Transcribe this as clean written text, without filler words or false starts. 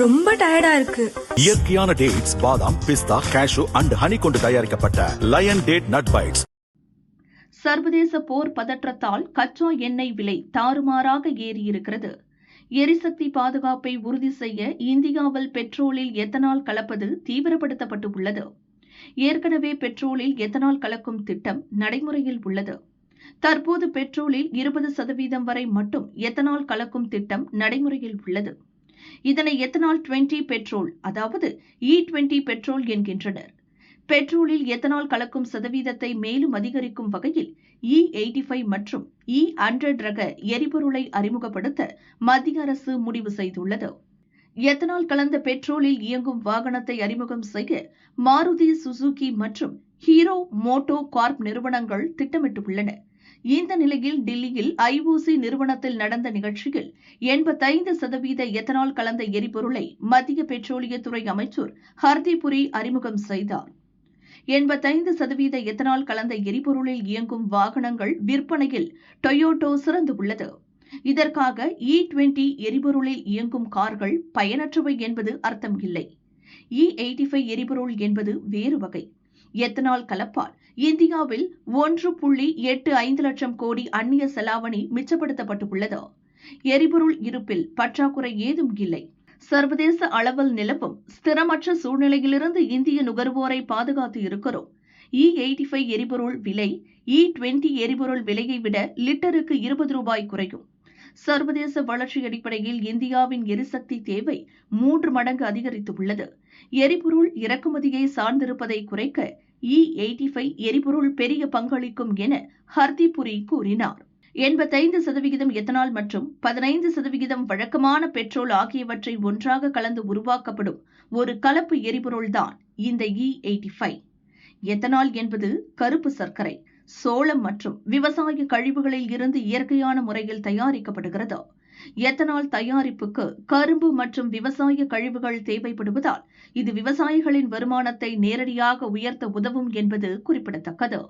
ரொம்ப டயர்டா இருக்கு. இயற்கையான டேட்ஸ், பாதாம், பிஸ்தா, கேஷு அண்ட் ஹனி கொண்டு தயாரிக்கப்பட்ட லயன் டேட் நட் பைட்ஸ். சர்வதேச போர் பதற்றத்தால் கச்சா எண்ணெய் விலை தாறுமாறாக ஏறியிருக்கிறது. எரிசக்தி பாதுகாப்பை உறுதி செய்ய இந்தியாவில் பெட்ரோலில் எத்தனால் கலப்பது தீவிரப்படுத்தப்பட்டுள்ளது. ஏற்கனவே பெட்ரோலில் எத்தனால் கலக்கும் திட்டம் நடைமுறையில் உள்ளது. தற்போது பெட்ரோலில் 20% வரை மட்டும் எத்தனால் கலக்கும் திட்டம் நடைமுறையில் உள்ளது. இதனை எத்தனால் 20 பெட்ரோல், அதாவது E20 பெட்ரோல் என்கின்றனர். பெட்ரோலில் எத்தனால் கலக்கும் சதவீதத்தை மேலும் அதிகரிக்கும் வகையில் E85 மற்றும் E100 ரக எரிபொருளை அறிமுகப்படுத்த மத்திய அரசு முடிவு செய்துள்ளது. எத்தனால் கலந்த பெட்ரோலில் இயங்கும் வாகனத்தை அறிமுகம் செய்ய மாருதி சுசுகி மற்றும் ஹீரோ மோட்டோ கார்ப் நிறுவனங்கள் திட்டமிட்டுள்ளன. இந்த நிலையில் டில்லியில் IOC நிறுவனத்தில் நடந்த நிகழ்ச்சியில் 85% எத்தனால் கலந்த எரிபொருளை மத்திய பெட்ரோலியத்துறை அமைச்சர் ஹர்தீப் புரி அறிமுகம் செய்தார். 85% எத்தனால் கலந்த எரிபொருளில் இயங்கும் வாகனங்கள் விற்பனையில் டொயோட்டோ சிறந்து உள்ளது. இதற்காக E20 எரிபொருளில் இயங்கும் கார்கள் பயனற்றவை என்பது அர்த்தம் இல்லை. E85 எரிபொருள் என்பது வேறு வகை. எத்தனால் கலப்பால் இந்தியாவில் 1.85 லட்சம் கோடி அந்நிய செலாவணி மிச்சப்படுத்தப்பட்டுள்ளது. எரிபொருள் இருப்பில் பற்றாக்குறை ஏதும் இல்லை. சர்வதேச அளவில் நிலவும் ஸ்திரமற்ற சூழ்நிலையிலிருந்து இந்திய நுகர்வோரை பாதுகாத்து இருக்கிறோம். E85 எரிபொருள் விலை E20 எரிபொருள் விலையை விட லிட்டருக்கு 20 ரூபாய் குறையும். சர்வதேச வளர்ச்சி அடிப்படையில் இந்தியாவின் எரிசக்தி தேவை 3 மடங்கு அதிகரித்துள்ளது. எரிபொருள் இறக்குமதியை சார்ந்திருப்பதை குறைக்க E85 எரிபொருள் பெரிய பங்களிக்கும் என ஹர்தீப் புரி கூறினார். 85% எத்தனால் மற்றும் 15% வழக்கமான பெட்ரோல் ஆகியவற்றை ஒன்றாக கலந்து உருவாக்கப்படும் ஒரு கலப்பு எரிபொருள்தான் இந்த E85. எத்தனால் என்பது கருப்பு சர்க்கரை, சோளம் மற்றும் விவசாய கழிவுகளில் இருந்து இயற்கையான முறையில் தயாரிக்கப்படுகிறது. எத்தனால் தயாரிப்புக்கு கரும்பு மற்றும் விவசாய கழிவுகள் தேவைப்படுவதால் இது விவசாயிகளின் வருமானத்தை நேரடியாக உயர்த்த உதவும் என்பது குறிப்பிடத்தக்கது.